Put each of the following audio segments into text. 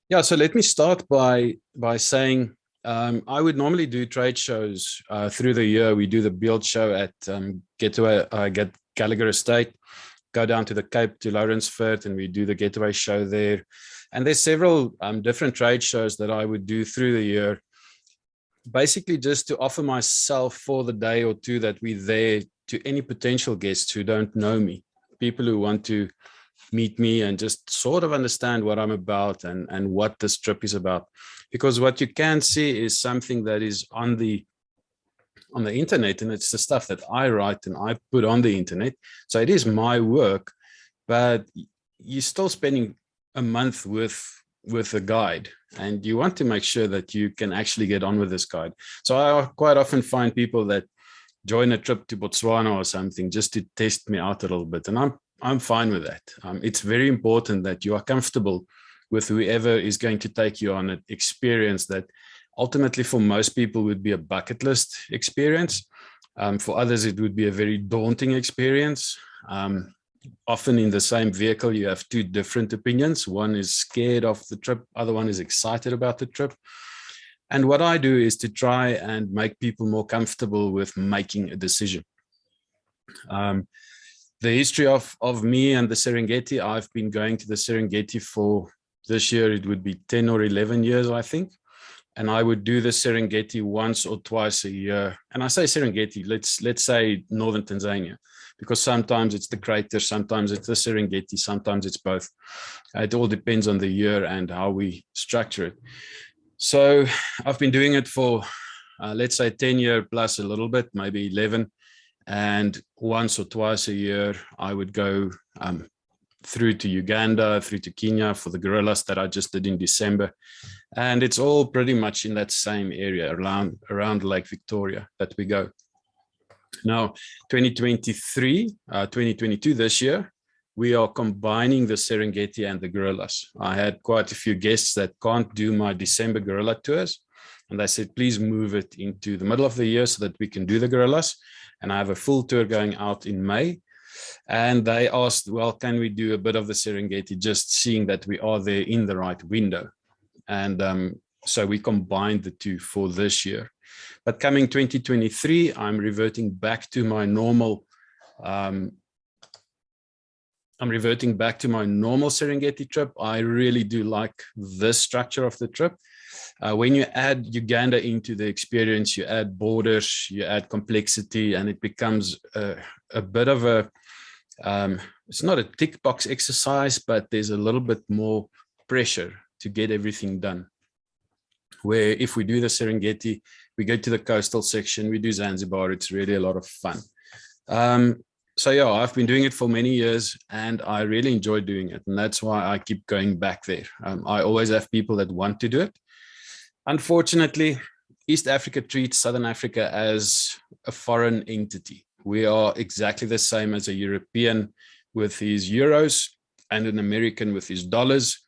Yeah, so let me start by saying I would normally do trade shows through the year. We do the Beeld show at Get Gallagher Estate, go down to the Cape to Lawrenceford, and we do the Getaway show there. And there's several different trade shows that I would do through the year, basically just to offer myself for the day or two that we're there to any potential guests who don't know me, people who want to meet me and just sort of understand what I'm about and what this trip is about. Because what you can see is something that is on the internet, and it's the stuff that I write and I put on the internet. So it is my work, but you're still spending a month with a guide, and you want to make sure that you can actually get on with this guide. So I quite often find people that join a trip to Botswana or something just to test me out a little bit, and I'm fine with that. It's very important that you are comfortable with whoever is going to take you on an experience that ultimately for most people would be a bucket list experience. For others, it would be a very daunting experience. Often in the same vehicle, you have two different opinions. One is scared of the trip, other one is excited about the trip. And what I do is to try and make people more comfortable with making a decision. The history of me and the Serengeti, I've been going to the Serengeti for this year, it would be 10 or 11 years, I think. And I would do the Serengeti once or twice a year. And I say Serengeti, let's say northern Tanzania, because sometimes it's the crater, sometimes it's the Serengeti, sometimes it's both. It all depends on the year and how we structure it. So I've been doing it for, let's say 10 years plus a little bit, maybe 11. And once or twice a year, I would go through to Uganda, through to Kenya for the gorillas that I just did in December. And it's all pretty much in that same area around Lake Victoria that we go. Now, 2022, this year, we are combining the Serengeti and the gorillas. I had quite a few guests that can't do my December gorilla tours. And they said, please move it into the middle of the year so that we can do the gorillas. And I have a full tour going out in May. And they asked, well, can we do a bit of the Serengeti, just seeing that we are there in the right window? And so we combined the two for this year. But coming 2023, I'm reverting back to my normal Serengeti trip. I really do like this structure of the trip. When you add Uganda into the experience, you add borders, you add complexity, and it becomes a bit of a, it's not a tick box exercise, but there's a little bit more pressure to get everything done. Where if we do the Serengeti, we go to the coastal section, we do Zanzibar, it's really a lot of fun. So yeah, I've been doing it for many years and I really enjoy doing it. And that's why I keep going back there. I always have people that want to do it. Unfortunately, East Africa treats Southern Africa as a foreign entity. We are exactly the same as a European with his euros and an American with his dollars.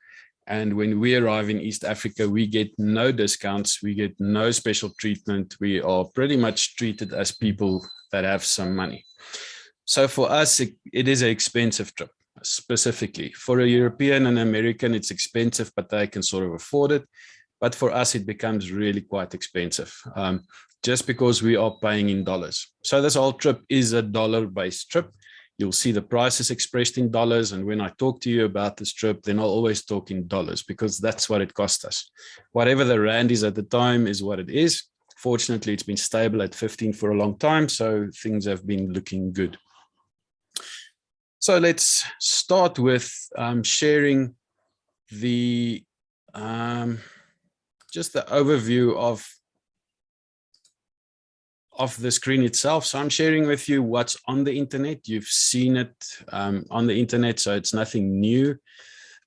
And when we arrive in East Africa, we get no discounts. We get no special treatment. We are pretty much treated as people that have some money. So for us, it is an expensive trip. Specifically for a European and American, it's expensive, but they can sort of afford it. But for us, it becomes really quite expensive just because we are paying in dollars. So this whole trip is a dollar-based trip. You'll see the prices expressed in dollars. And when I talk to you about this trip, then I'll always talk in dollars because that's what it cost us. Whatever the rand is at the time is what it is. Fortunately, it's been stable at 15 for a long time. So things have been looking good. So let's start with sharing the just the overview of the screen itself. So I'm sharing with you what's on the internet. You've seen it on the internet, so it's nothing new.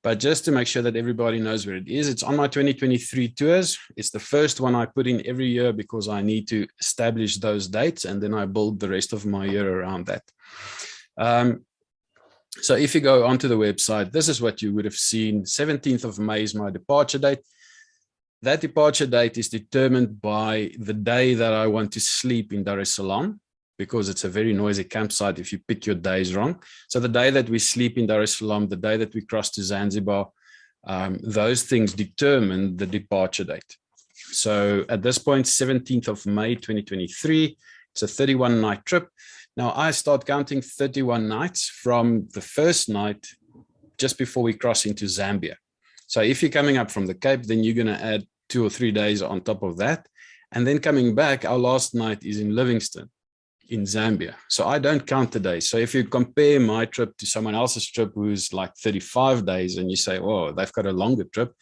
But just to make sure that everybody knows where it is, it's on my 2023 tours. It's the first one I put in every year because I need to establish those dates and then I build the rest of my year around that. So if you go onto the website, this is what you would have seen. 17th of May is my departure date. That departure date is determined by the day that I want to sleep in Dar es Salaam, because it's a very noisy campsite if you pick your days wrong. So the day that we sleep in Dar es Salaam, the day that we cross to Zanzibar, those things determine the departure date. So at this point, 17th of May, 2023, it's a 31-night trip. Now I start counting 31 nights from the first night just before we cross into Zambia. So if you're coming up from the Cape, then you're going to add 2 or 3 days on top of that. And then coming back, our last night is in Livingstone in Zambia. So I don't count the days. So if you compare my trip to someone else's trip who's like 35 days and you say, oh, they've got a longer trip,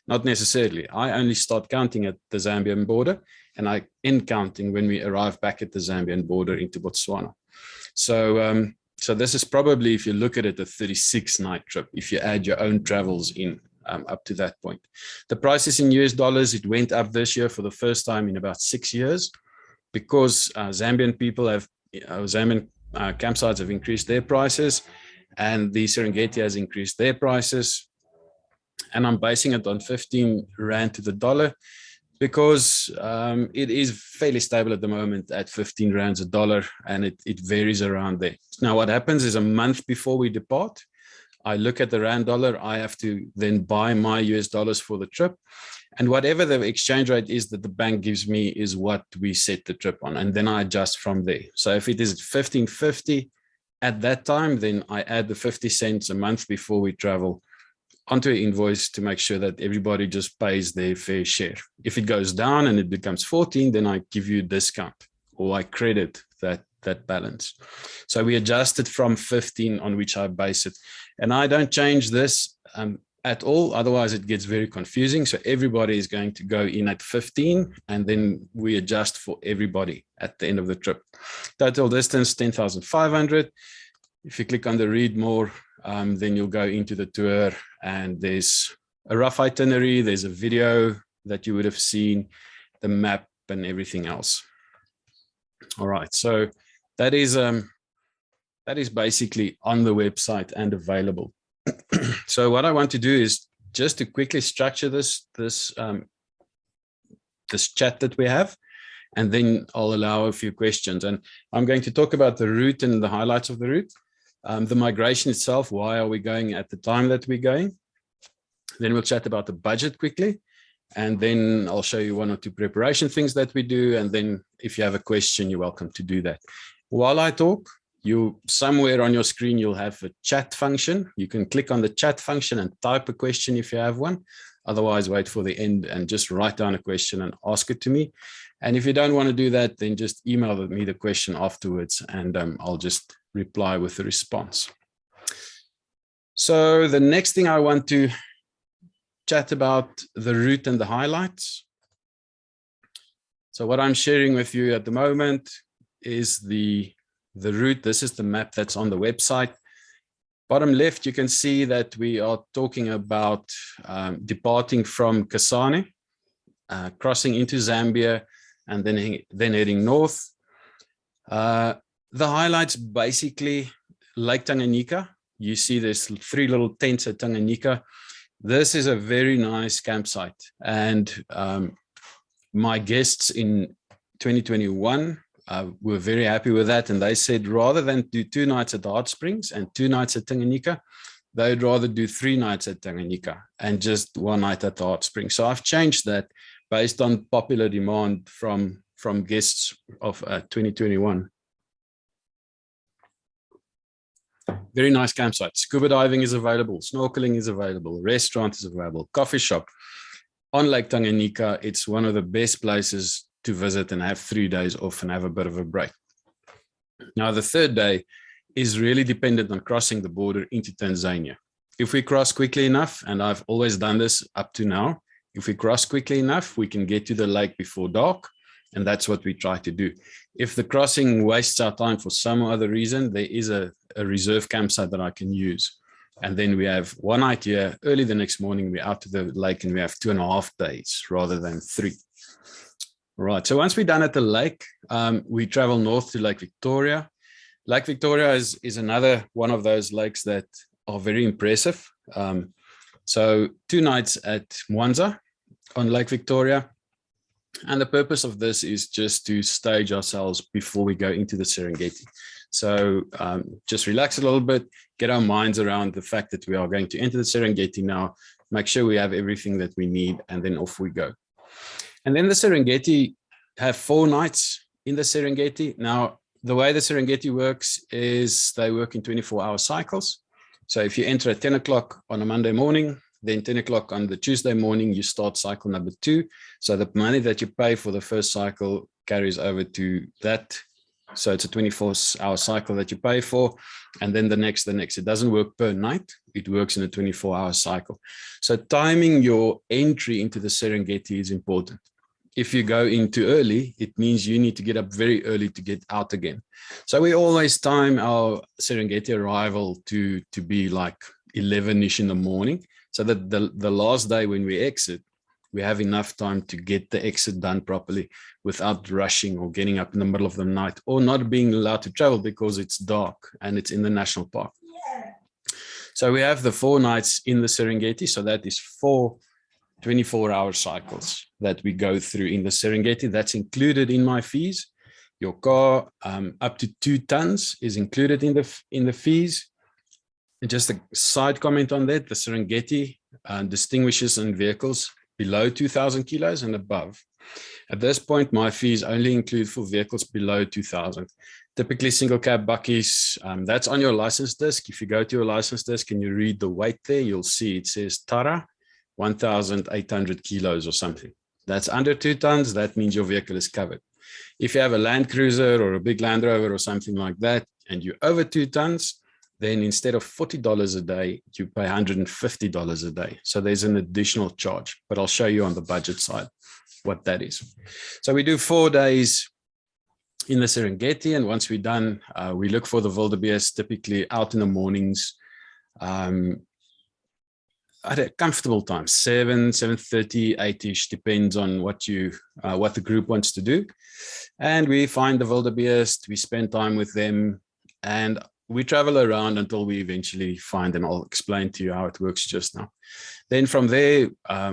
not necessarily. I only start counting at the Zambian border and I end counting when we arrive back at the Zambian border into Botswana. So this is probably, if you look at it, a 36-night trip, if you add your own travels in up to that point. The prices in US dollars, it went up this year for the first time in about 6 years because Zambian people have, Zambian campsites have increased their prices and the Serengeti has increased their prices. And I'm basing it on 15 Rand to the dollar because it is fairly stable at the moment at 15 Rands a dollar, and it varies around there. Now, what happens is a month before we depart, I look at the Rand dollar, I have to then buy my US dollars for the trip. And whatever the exchange rate is that the bank gives me is what we set the trip on. And then I adjust from there. So if it is 15.50 at that time, then I add the 50 cents a month before we travel onto an invoice to make sure that everybody just pays their fair share. If it goes down and it becomes 14, then I give you a discount or I credit that balance. So we adjust it from 15 on which I base it. And I don't change this at all. Otherwise it gets very confusing. So everybody is going to go in at 15 and then we adjust for everybody at the end of the trip. Total distance, 10,500. If you click on the read more, then you'll go into the tour and there's a rough itinerary, there's a video that you would have seen, the map and everything else. All right, so that is basically on the website and available. So what I want to do is just to quickly structure this chat that we have, and then I'll allow a few questions. And I'm going to talk about the route and the highlights of the route. The migration itself, why are we going at the time that we're going? Then we'll chat about the budget quickly. And then I'll show you 1 or 2 preparation things that we do. And then if you have a question, you're welcome to do that. While I talk, somewhere on your screen, you'll have a chat function. You can click on the chat function and type a question if you have one. Otherwise, wait for the end and just write down a question and ask it to me. And if you don't want to do that, then just email me the question afterwards and I'll just reply with a response. So the next thing I want to chat about the route and the highlights. So what I'm sharing with you at the moment is the route. This is the map that's on the website. Bottom left, you can see that we are talking about departing from Kasane, crossing into Zambia, and then heading north. The highlights, basically Lake Tanganyika. You see there's 3 little tents at Tanganyika. This is a very nice campsite. And my guests in 2021 were very happy with that. And they said, rather than do 2 nights at the Hot Springs and 2 nights at Tanganyika, they'd rather do 3 nights at Tanganyika and just 1 night at the Hot Springs. So I've changed that based on popular demand from guests of 2021. Very nice campsite. Scuba diving is available. Snorkeling is available. Restaurant is available. Coffee shop. On Lake Tanganyika, it's one of the best places to visit and have 3 days off and have a bit of a break. Now, the 3rd day is really dependent on crossing the border into Tanzania. If we cross quickly enough, and I've always done this up to now, if we cross quickly enough, we can get to the lake before dark. And that's what we try to do. If the crossing wastes our time for some other reason, there is a reserve campsite that I can use. And then we have 1 night here, early the next morning, we're out to the lake and we have 2.5 days rather than 3. All right, so once we're done at the lake, we travel north to Lake Victoria. Lake Victoria is another one of those lakes that are very impressive. So 2 nights at Mwanza on Lake Victoria. And the purpose of this is just to stage ourselves before we go into the Serengeti. So just relax a little bit, get our minds around the fact that we are going to enter the Serengeti now, make sure we have everything that we need, and then off we go. And then the Serengeti have 4 nights in the Serengeti. Now, the way the Serengeti works is they work in 24-hour cycles. So if you enter at 10 o'clock on a Monday morning, then 10 o'clock on the Tuesday morning, you start cycle number 2. So the money that you pay for the first cycle carries over to that. So it's a 24-hour cycle that you pay for. And then the next. It doesn't work per night. It works in a 24-hour cycle. So timing your entry into the Serengeti is important. If you go in too early, it means you need to get up very early to get out again. So we always time our Serengeti arrival to be like 11-ish in the morning, so that the last day when we exit, we have enough time to get the exit done properly without rushing or getting up in the middle of the night or not being allowed to travel because it's dark and it's in the national park. So we have the 4 nights in the Serengeti. So that is 4 24-hour cycles that we go through in the Serengeti. That's included in my fees. Your car up to 2 tons is included in the fees. And just a side comment on that, the Serengeti distinguishes in vehicles below 2,000 kilos and above. At this point, my fees only include for vehicles below 2,000. Typically single cab buckies, that's on your license disc. If you go to your license disc and you read the weight there, you'll see it says Tara, 1,800 kilos or something. That's under 2 tons. That means your vehicle is covered. If you have a Land Cruiser or a big Land Rover or something like that, and you're over 2 tons, then instead of $40 a day, you pay $150 a day. So there's an additional charge, but I'll show you on the budget side what that is. So we do 4 days in the Serengeti, and once we're done, we look for the wildebeest typically out in the mornings, at a comfortable time, 7:30, 8-ish, depends on what the group wants to do. And we find the wildebeest, we spend time with them, and we travel around until we eventually find them. I'll explain to you how it works just now. Then from there,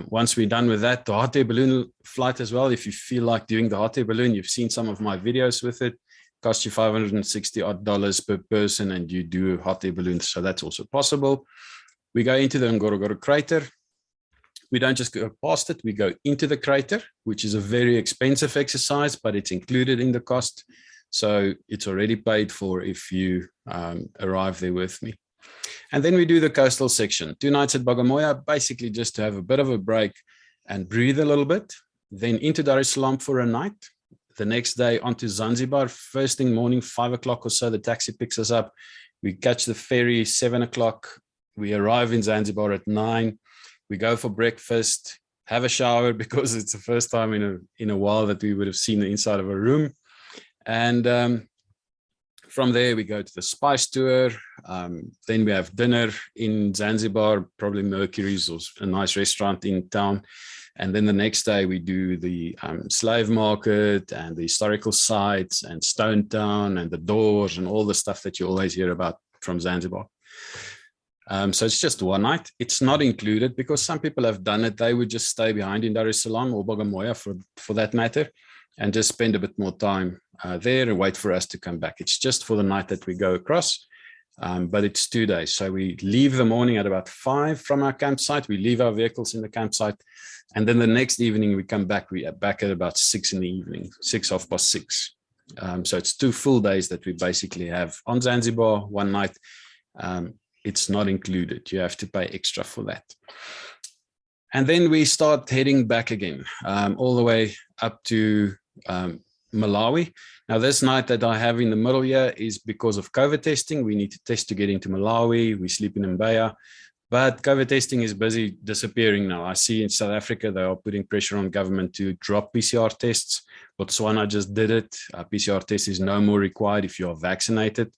once we're done with that, the hot air balloon flight as well. If you feel like doing the hot air balloon, you've seen some of my videos with it. Costs you $560 odd per person, and you do hot air balloons. So that's also possible. We go into the Ngorongoro crater. We don't just go past it, we go into the crater, which is a very expensive exercise, but it's included in the cost. So it's already paid for if you arrive there with me. And then we do the coastal section. 2 nights at Bagamoyo, basically just to have a bit of a break and breathe a little bit. Then into Dar es Salaam for a night. The next day onto Zanzibar, first thing morning, 5 o'clock or so, the taxi picks us up. We catch the ferry 7 o'clock. We arrive in Zanzibar at 9. We go for breakfast, have a shower because it's the first time in a while that we would have seen the inside of a room. And from there, we go to the spice tour. Then we have dinner in Zanzibar, probably Mercury's or a nice restaurant in town. And then the next day, we do the slave market and the historical sites and Stone Town and the doors and all the stuff that you always hear about from Zanzibar. So it's just 1 night. It's not included because some people have done it. They would just stay behind in Dar es Salaam or Bagamoyo for that matter, and just spend a bit more time there and wait for us to come back. It's just for the night that we go across, but it's 2 days. So we leave the morning at about 5 from our campsite. We leave our vehicles in the campsite, and then the next evening we come back. We are back at about 6 in the evening, 6:30. So it's 2 full days that we basically have on Zanzibar, 1 night. It's not included. You have to pay extra for that. And then we start heading back again, all the way up to Malawi. Now, this night that I have in the middle here is because of COVID testing. We need to test to get into Malawi. We sleep in Mbeya. But COVID testing is busy disappearing now. I see in South Africa, they are putting pressure on government to drop PCR tests. Botswana just did it. PCR test is no more required if you are vaccinated.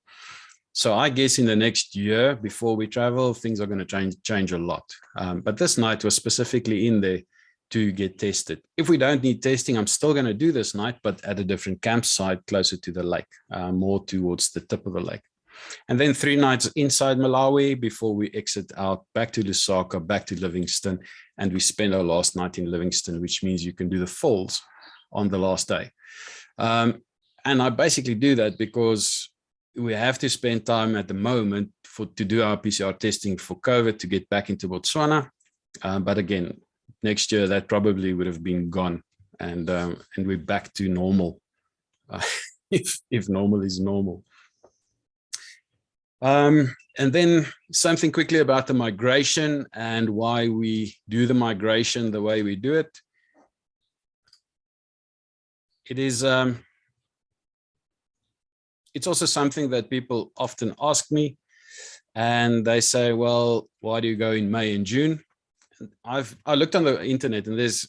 So I guess in the next year before we travel, things are going to change a lot. But this night was specifically in there to get tested. If we don't need testing, I'm still going to do this night, but at a different campsite closer to the lake, more towards the tip of the lake. And then 3 nights inside Malawi before we exit out back to Lusaka, back to Livingstone. And we spend our last night in Livingstone, which means you can do the falls on the last day. And I basically do that because we have to spend time at the moment to do our PCR testing for COVID to get back into Botswana. But again, next year that probably would have been gone, and we're back to normal, if normal is normal. And then something quickly about the migration and why we do the migration the way we do it. It is, it's also something that people often ask me, and they say, well, why do you go in May and June? I looked on the internet and there's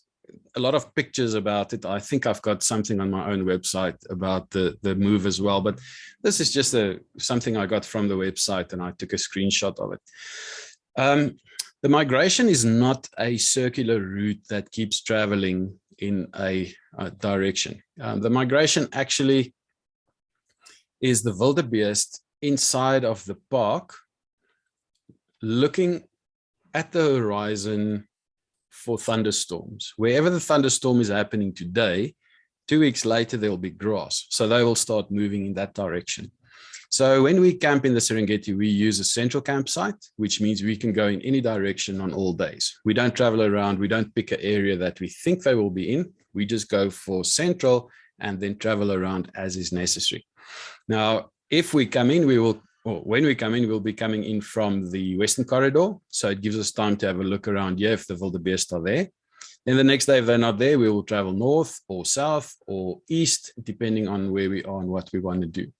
a lot of pictures about it. I think I've got something on my own website about the move as well, but this is just something I got from the website and I took a screenshot of it. The migration is not a circular route that keeps traveling in a direction. The migration actually is the wildebeest inside of the park, looking at the horizon for thunderstorms. Wherever the thunderstorm is happening today, 2 weeks later, there will be grass. So they will start moving in that direction. So when we camp in the Serengeti, we use a central campsite, which means we can go in any direction on all days. We don't travel around. We don't pick an area that we think they will be in. We just go for central and then travel around as is necessary. Now, if we come in, when we come in, we'll be coming in from the Western Corridor. So it gives us time to have a look around here if the wildebeest are there. Then the next day, if they're not there, we will travel north or south or east, depending on where we are and what we want to do.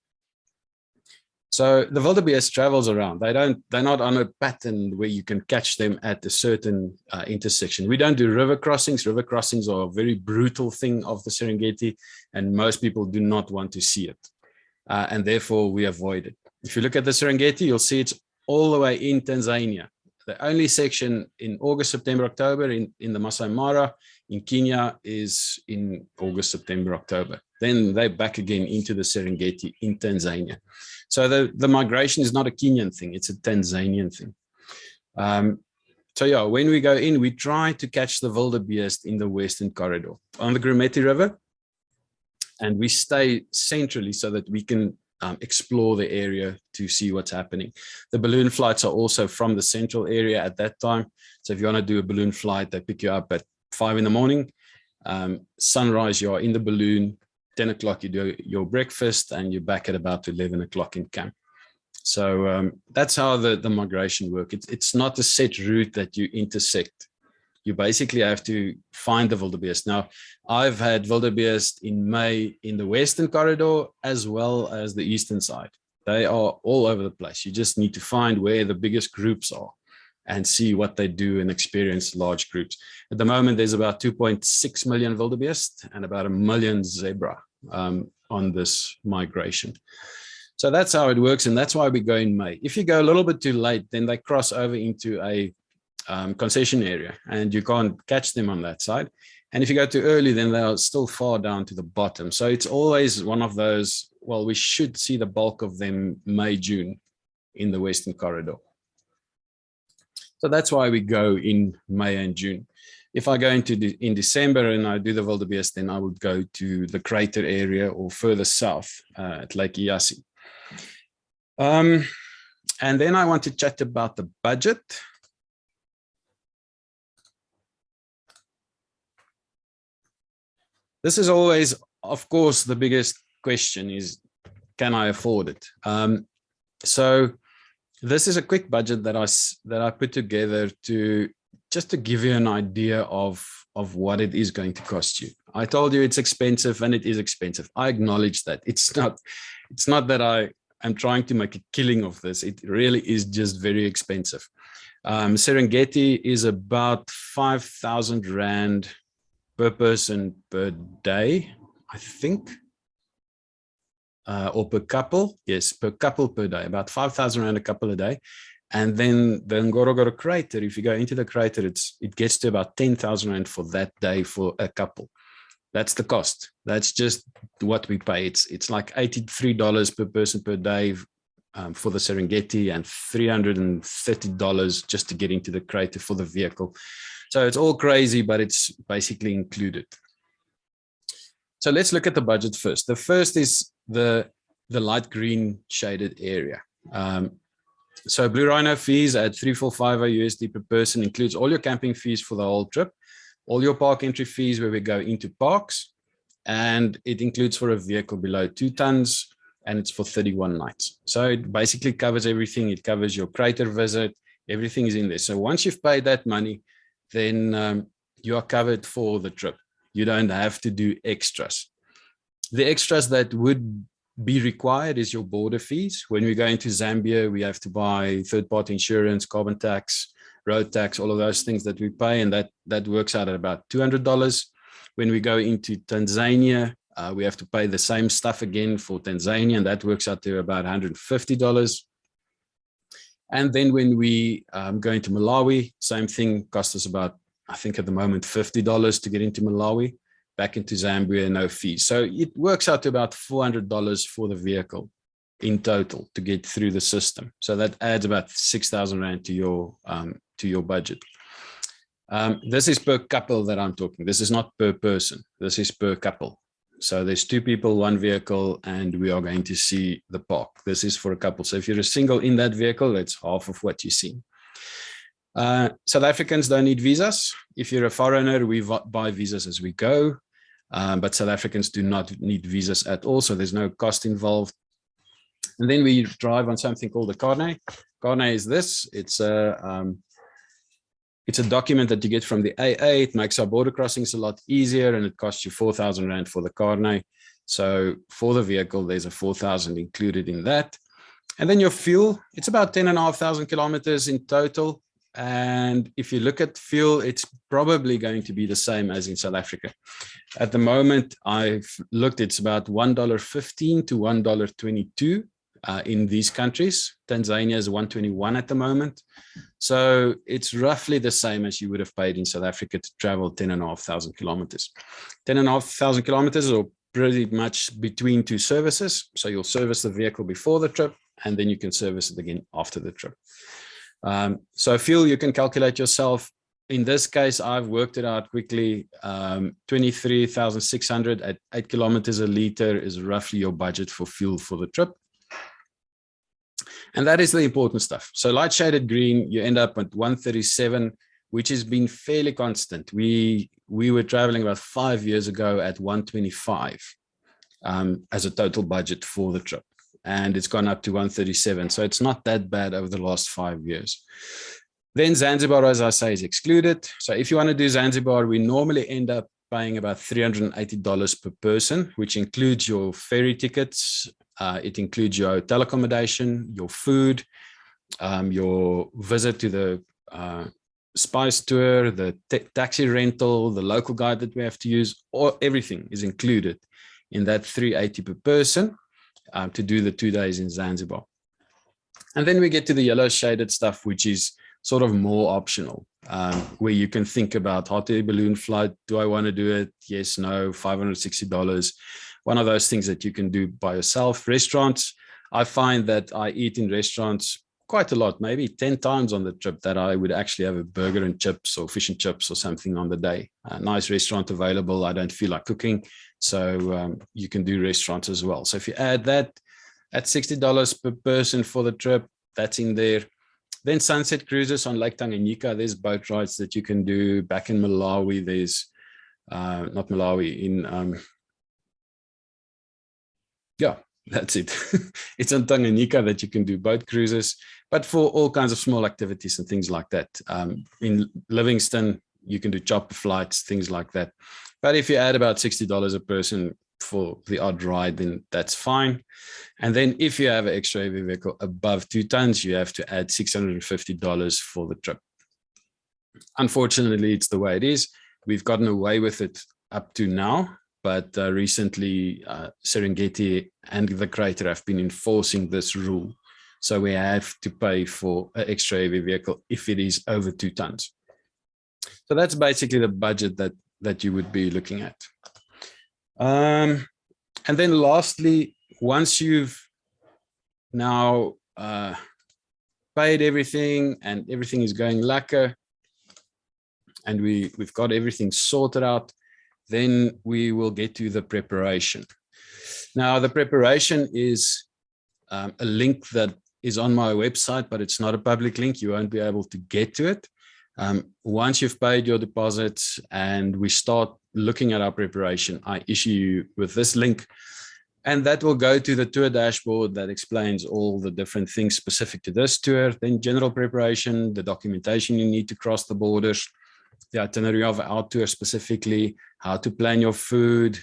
So the wildebeest travels around. They're not on a pattern where you can catch them at a certain intersection. We don't do river crossings. River crossings are a very brutal thing of the Serengeti, and most people do not want to see it. And therefore, we avoid it. If you look at the Serengeti, you'll see it's all the way in Tanzania. The only section in August, September, October in the Masai Mara in Kenya is in August, September, October. Then they're back again into the Serengeti in Tanzania. So the migration is not a Kenyan thing, it's a Tanzanian thing. So yeah, when we go in, we try to catch the wildebeest in the Western Corridor on the Grumeti River, and we stay centrally so that we can explore the area to see what's happening. The balloon flights are also from the central area at that time. So if you want to do a balloon flight, they pick you up at 5 in the morning. Sunrise, you are in the balloon. 10 o'clock, you do your breakfast, and you're back at about 11 o'clock in camp. So that's how the migration works. It's not a set route that you intersect. You basically have to find the wildebeest. Now, I've had wildebeest in May in the Western Corridor as well as the Eastern side. They are all over the place. You just need to find where the biggest groups are and see what they do and experience large groups. At the moment, there's about 2.6 million wildebeest and about 1 million zebra on this migration. So that's how it works, and that's why we go in May. If you go a little bit too late, then they cross over into a concession area, and you can't catch them on that side. And if you go too early, then they are still far down to the bottom. So it's always one of those, well, we should see the bulk of them May, June in the Western Corridor. So that's why we go in May and June. If I go in December and I do the wildebeest, then I would go to the crater area or further south at Lake Eyasi. And then I want to chat about the budget. This is always, of course, the biggest question is, can I afford it? So this is a quick budget that I put together just to give you an idea of what it is going to cost you. I told you it's expensive, and it is expensive. I acknowledge that. It's not that I am trying to make a killing of this. It really is just very expensive. Serengeti is about 5,000 Rand per person per day, I think, or per couple. Yes, per couple per day, about 5,000 Rand a couple a day. And then the Ngorongoro crater, if you go into the crater, it gets to about 10,000 Rand for that day for a couple. That's the cost. That's just what we pay. It's like $83 per person per day for the Serengeti, and $330 just to get into the crater for the vehicle. So it's all crazy, but it's basically included. So let's look at the budget first. The first is the light green shaded area. So Blue Rhino fees at 3450 USD per person includes all your camping fees for the whole trip, all your park entry fees where we go into parks, and it includes for a vehicle below 2 tons, and it's for 31 nights. So it basically covers everything. It covers your crater visit. Everything is in there. So once you've paid that money, then you are covered for the trip. You don't have to do extras. The extras that would be required is your border fees. When we go into Zambia, we have to buy third-party insurance, carbon tax, road tax, all of those things that we pay, and that works out at about $200. When we go into Tanzania, we have to pay the same stuff again for Tanzania, and that works out to about $150. And then when we go into Malawi, same thing, costs us about, I think at the moment, $50 to get into Malawi. Back into Zambia, no fees. So it works out to about $400 for the vehicle in total to get through the system. So that adds about 6,000 Rand to your budget. This is per couple that I'm talking. This is not per person. This is per couple. So there's 2 people, 1 vehicle, and we are going to see the park. This is for a couple. So if you're a single in that vehicle, that's half of what you see. South Africans don't need visas. If you're a foreigner, we buy visas as we go. But South Africans do not need visas at all, so there's no cost involved. And then we drive on something called a carnet. Carnet is this. It's a document that you get from the AA. It makes our border crossings a lot easier, and it costs you 4,000 Rand for the carnet. So for the vehicle, there's a 4,000 included in that. And then your fuel, it's about 10,500 kilometers in total. And if you look at fuel, it's probably going to be the same as in South Africa. At the moment, I've looked, it's about $1.15 to $1.22 in these countries. Tanzania is $1.21 at the moment. So it's roughly the same as you would have paid in South Africa to travel 10,500 kilometers. 10,500 kilometers are pretty much between 2 services. So you'll service the vehicle before the trip, and then you can service it again after the trip. So fuel, you can calculate yourself. In this case, I've worked it out quickly. 23,600 at 8 kilometers a liter is roughly your budget for fuel for the trip. And that is the important stuff. So light shaded green, you end up at 137, which has been fairly constant. We were traveling about 5 years ago at 125 as a total budget for the trip. And it's gone up to 137. So it's not that bad over the last 5 years. Then Zanzibar, as I say, is excluded. So if you want to do Zanzibar, we normally end up paying about $380 per person, which includes your ferry tickets. It includes your hotel accommodation, your food, your visit to the spice tour, the taxi rental, the local guide that we have to use, or everything is included in that $380 per person. To do the 2 days in Zanzibar. And then we get to the yellow shaded stuff, which is sort of more optional, where you can think about hot air balloon flight. Do I want to do it? Yes, no, $560. One of those things that you can do by yourself. Restaurants, I find that I eat in restaurants quite a lot, maybe 10 times on the trip, that I would actually have a burger and chips or fish and chips or something on the day. A nice restaurant available. I don't feel like cooking. So you can do restaurants as well. So if you add that at $60 per person for the trip, that's in there. Then sunset cruises on Lake Tanganyika. There's boat rides that you can do. Back in Malawi, there's not Malawi, in yeah, that's it. It's on Tanganyika that you can do boat cruises, but for all kinds of small activities and things like that. In Livingston, you can do chopper flights, things like that. But if you add about $60 a person for the odd ride, then that's fine. And then if you have an extra heavy vehicle above 2 tons, you have to add $650 for the trip. Unfortunately, it's the way it is. We've gotten away with it up to now, but recently Serengeti and the crater have been enforcing this rule. So we have to pay for an extra heavy vehicle if it is over 2 tons. So that's basically the budget that you would be looking at. And then lastly, once you've now paid everything and everything is going lekker, and we've got everything sorted out, then we will get to the preparation. Now, the preparation is a link that is on my website, but it's not a public link. You won't be able to get to it. Once you've paid your deposits and we start looking at our preparation, I issue you with this link, and that will go to the tour dashboard that explains all the different things specific to this tour. Then general preparation, the documentation you need to cross the borders, the itinerary of our tour specifically, how to plan your food,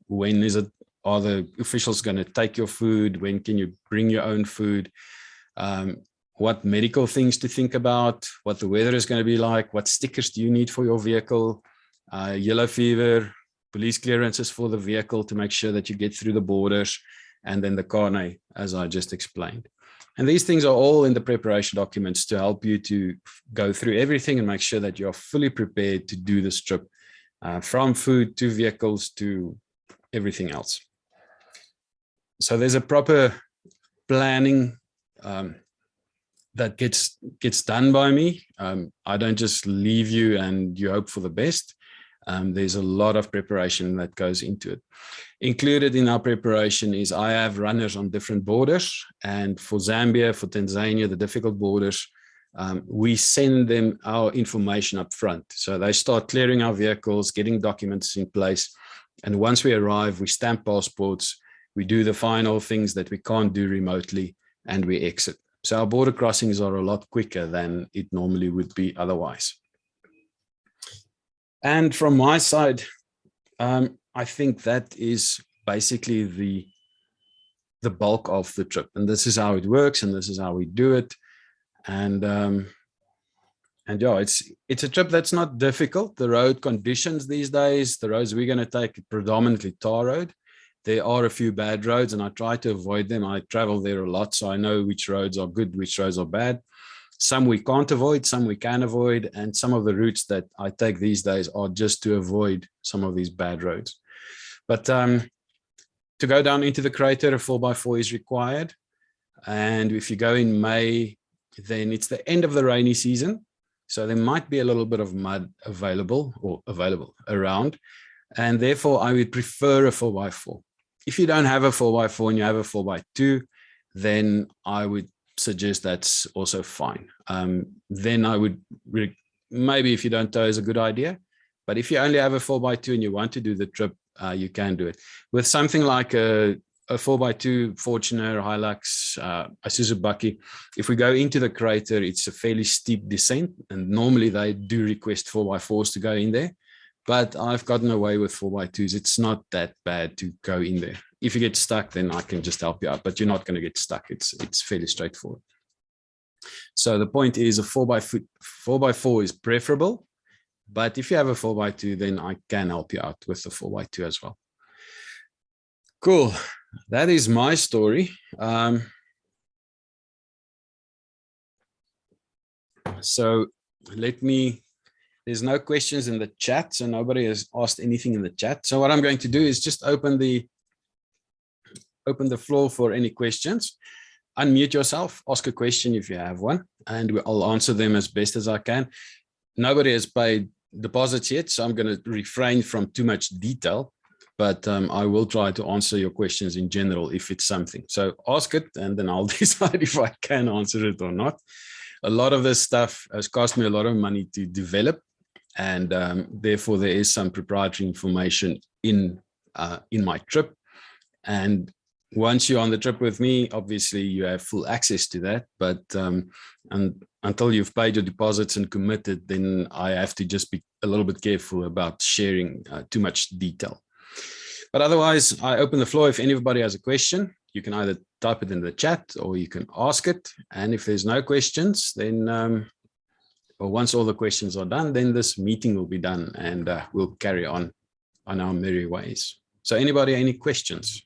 when is it, are the officials going to take your food, when can you bring your own food, what medical things to think about, what the weather is going to be like, what stickers do you need for your vehicle, yellow fever, police clearances for the vehicle to make sure that you get through the borders, and then the carnet, as I just explained. And these things are all in the preparation documents to help you to go through everything and make sure that you're fully prepared to do this trip, from food to vehicles to everything else. So there's a proper planning that gets done by me. I don't just leave you and you hope for the best. There's a lot of preparation that goes into it. Included in our preparation is I have runners on different borders, and for Zambia, for Tanzania, the difficult borders, we send them our information up front. So they start clearing our vehicles, getting documents in place. And once we arrive, we stamp passports, we do the final things that we can't do remotely, and we exit. So our border crossings are a lot quicker than it normally would be otherwise. And from my side, I think that is basically the bulk of the trip. And this is how it works, and this is how we do it. And yeah, it's a trip that's not difficult. The road conditions these days, the roads we're going to take, predominantly tar road. There are a few bad roads, and I try to avoid them. I travel there a lot, so I know which roads are good, which roads are bad. Some we can't avoid, some we can avoid, and some of the routes that I take these days are just to avoid some of these bad roads. But to go down into the crater, a 4x4 is required. And if you go in May, then it's the end of the rainy season. So there might be a little bit of mud available around. And therefore, I would prefer a 4x4. If you don't have a 4x4 and you have a 4x2, then I would suggest that's also fine. Then I would, maybe if you don't tow is a good idea. But if you only have a 4x2 and you want to do the trip, you can do it. With something like a 4x2 Fortuner, Hilux, Isuzu Bucky, if we go into the crater, it's a fairly steep descent. And normally they do request 4x4s to go in there. But I've gotten away with 4x2s. It's not that bad to go in there. If you get stuck, then I can just help you out, but you're not going to get stuck. It's fairly straightforward. So the point is a 4x4 is preferable, but if you have a 4x2, then I can help you out with the 4x2 as well. Cool. That is my story. So there's no questions in the chat, so nobody has asked anything in the chat. So what I'm going to do is just open the floor for any questions. Unmute yourself, ask a question if you have one, and I'll answer them as best as I can. Nobody has paid deposits yet, so I'm going to refrain from too much detail, but I will try to answer your questions in general if it's something. So ask it, and then I'll decide if I can answer it or not. A lot of this stuff has cost me a lot of money to develop, and therefore there is some proprietary information in my trip. And once you're on the trip with me, obviously you have full access to that. But until you've paid your deposits and committed, then I have to just be a little bit careful about sharing too much detail. But otherwise, I open the floor. If anybody has a question, you can either type it in the chat or you can ask it. And if there's no questions, then once all the questions are done, then this meeting will be done, and we'll carry on our merry ways. So anybody, any questions?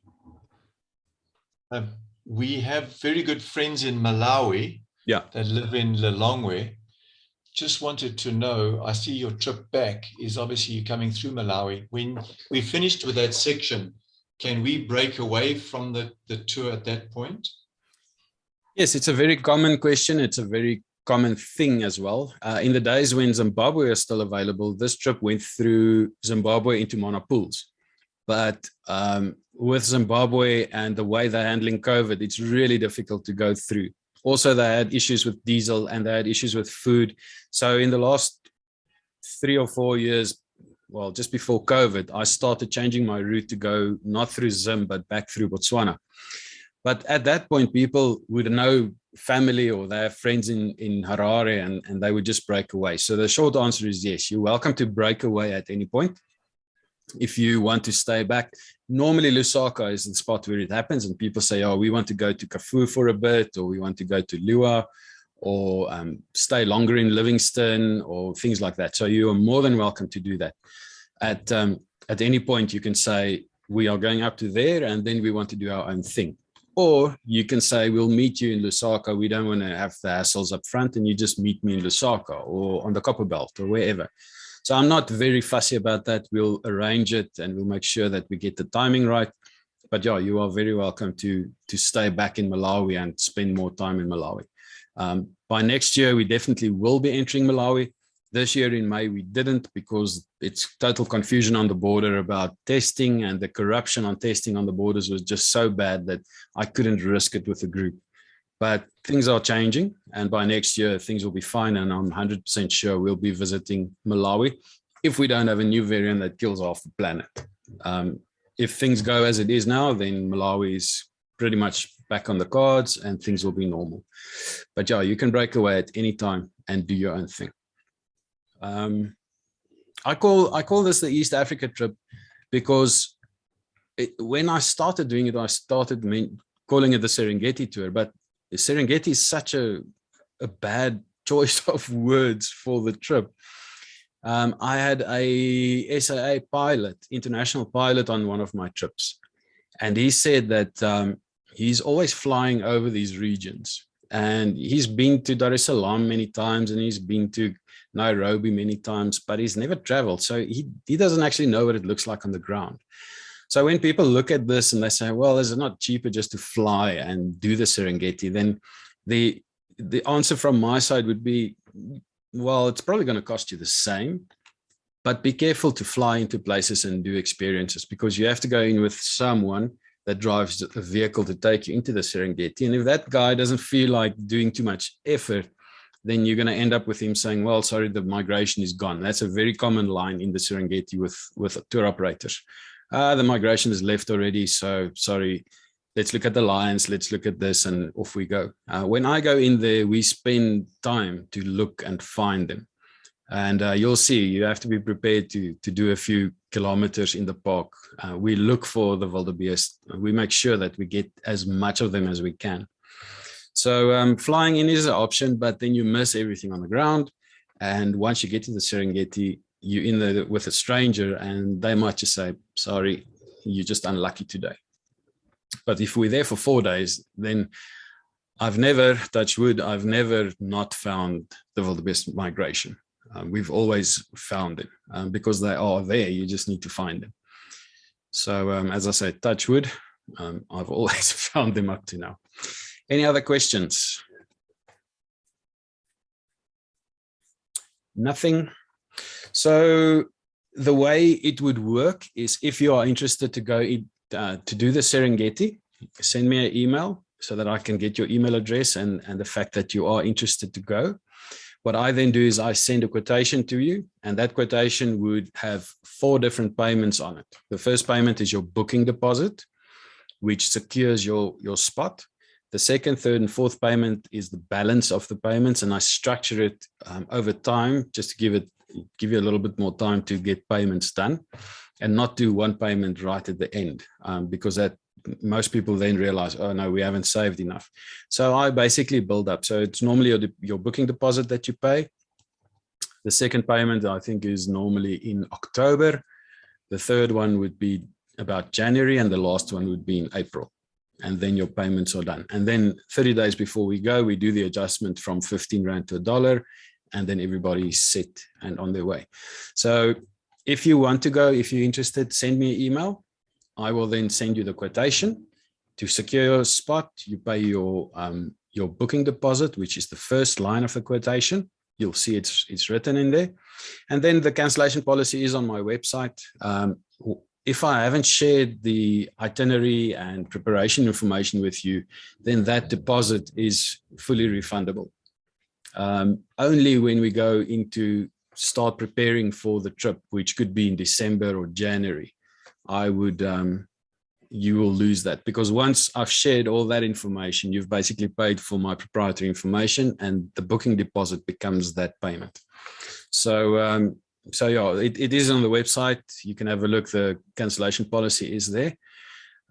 We have very good friends in Malawi that live in Lilongwe. Just wanted to know, I see your trip back is obviously you're coming through Malawi. When we finished with that section, can we break away from the tour at that point? Yes, it's a very common question. It's a very common thing as well. In the days when Zimbabwe is still available, this trip went through Zimbabwe into Mana Pools. But with Zimbabwe and the way they're handling COVID, it's really difficult to go through. Also, they had issues with diesel and they had issues with food. So in the last 3 or 4 years, well, just before COVID, I started changing my route to go not through Zim, but back through Botswana. But at that point, people would know family or they have friends in Harare, and they would just break away. So the short answer is yes, you're welcome to break away at any point. If you want to stay back, normally Lusaka is the spot where it happens, and people say, oh, we want to go to Kafue for a bit, or we want to go to Lua, or stay longer in Livingston, or things like that. So you are more than welcome to do that. At any point, you can say, we are going up to there, and then we want to do our own thing. Or you can say, we'll meet you in Lusaka. We don't want to have the hassles up front, and you just meet me in Lusaka or on the Copperbelt or wherever. So I'm not very fussy about that. We'll arrange it and we'll make sure that we get the timing right. But yeah, you are very welcome to stay back in Malawi and spend more time in Malawi. By next year, we definitely will be entering Malawi. This year in May, we didn't, because it's total confusion on the border about testing, and the corruption on testing on the borders was just so bad that I couldn't risk it with the group. But things are changing, and by next year, things will be fine. And I'm 100% sure we'll be visiting Malawi if we don't have a new variant that kills half the planet. If things go as it is now, then Malawi is pretty much back on the cards and things will be normal. But yeah, you can break away at any time and do your own thing. I call this the East Africa trip because when I started doing it, I started calling it the Serengeti tour, but Serengeti is such a bad choice of words for the trip. I had a SAA pilot, international pilot, on one of my trips, and he said that he's always flying over these regions, and he's been to Dar es Salaam many times, and he's been to Nairobi many times, but he's never traveled. So he doesn't actually know what it looks like on the ground. So when people look at this and they say, well, is it not cheaper just to fly and do the Serengeti? Then the answer from my side would be, well, it's probably going to cost you the same, but be careful to fly into places and do experiences, because you have to go in with someone that drives a vehicle to take you into the Serengeti. And if that guy doesn't feel like doing too much effort, then you're going to end up with him saying, well, sorry, the migration is gone. That's a very common line in the Serengeti with tour operators. The migration is left already, so sorry, let's look at the lions, let's look at this, and off we go. When I go in there, we spend time to look and find them. And you'll see, you have to be prepared to do a few kilometers in the park. We look for the wildebeest. We make sure that we get as much of them as we can. So flying in is an option, but then you miss everything on the ground. And once you get to the Serengeti, you're in there with a stranger, and they might just say, sorry, you're just unlucky today. But if we're there for 4 days, then I've never, touch wood, I've never not found the wildebeest migration. We've always found them because they are there. You just need to find them. So as I said, touch wood, I've always found them up to now. Any other questions? Nothing. So the way it would work is, if you are interested to go to do the Serengeti, send me an email so that I can get your email address and the fact that you are interested to go. What I then do is I send a quotation to you, and that quotation would have 4 different payments on it. The first payment is your booking deposit, which secures your spot. The second, third, and fourth payment is the balance of the payments, and I structure it over time just to give you a little bit more time to get payments done, and not do one payment right at the end, because that most people then realize, oh no, we haven't saved enough. So I basically build up. So it's normally your booking deposit that you pay. The second payment, I think, is normally in October. The third one would be about January, and the last one would be in April. And then your payments are done. And then 30 days before we go, we do the adjustment from 15 Rand to $1, and then everybody's set and on their way. So if you want to go, if you're interested, send me an email. I will then send you the quotation. To secure your spot, you pay your booking deposit, which is the first line of the quotation. You'll see it's written in there. And then the cancellation policy is on my website. if I haven't shared the itinerary and preparation information with you, then that deposit is fully refundable. Only when we go into start preparing for the trip, which could be in December or January, you will lose that, because once I've shared all that information, you've basically paid for my proprietary information, and the booking deposit becomes that payment. So yeah, it is on the website. You can have a look. The cancellation policy is there.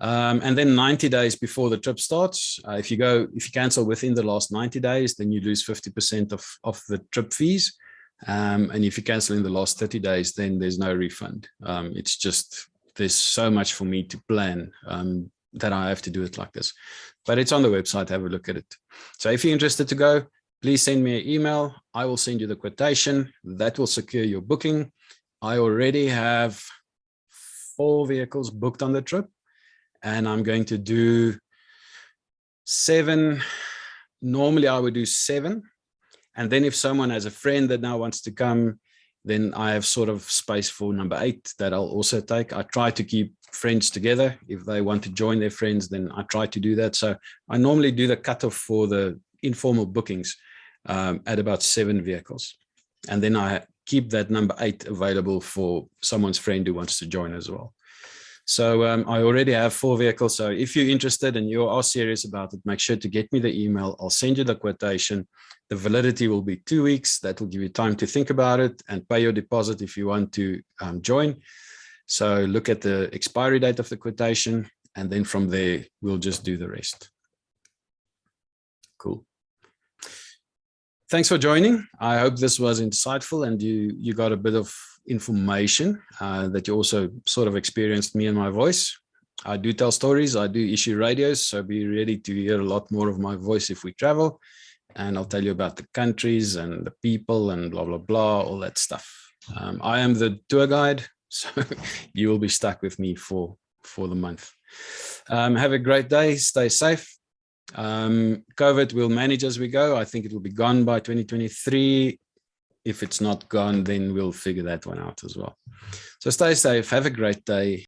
And then 90 days before the trip starts, if you cancel within the last 90 days, then you lose 50% of the trip fees. And if you cancel in the last 30 days, then there's no refund. It's just, there's so much for me to plan that I have to do it like this. But it's on the website. Have a look at it. So if you're interested to go, please send me an email. I will send you the quotation. That will secure your booking. I already have 4 vehicles booked on the trip, and I'm going to do 7. Normally I would do 7. And then if someone has a friend that now wants to come, then I have sort of space for number 8 that I'll also take. I try to keep friends together. If they want to join their friends, then I try to do that. So I normally do the cutoff for the informal bookings at about 7 vehicles. And then I keep that number 8 available for someone's friend who wants to join as well. So I already have 4 vehicles. So if you're interested and you are serious about it, make sure to get me the email. I'll send you the quotation. The validity will be 2 weeks. That will give you time to think about it and pay your deposit if you want to join. So look at the expiry date of the quotation, and then from there, we'll just do the rest. Cool. Thanks for joining. I hope this was insightful and you got a bit of information that you also sort of experienced me and my voice. I do tell stories. I do issue radios, so be ready to hear a lot more of my voice if we travel. And I'll tell you about the countries and the people and blah, blah, blah, all that stuff. I am the tour guide, so you will be stuck with me for the month. Have a great day. Stay safe. COVID will manage as we go. I think it will be gone by 2023. If it's not gone, then we'll figure that one out as well. So stay safe. Have a great day.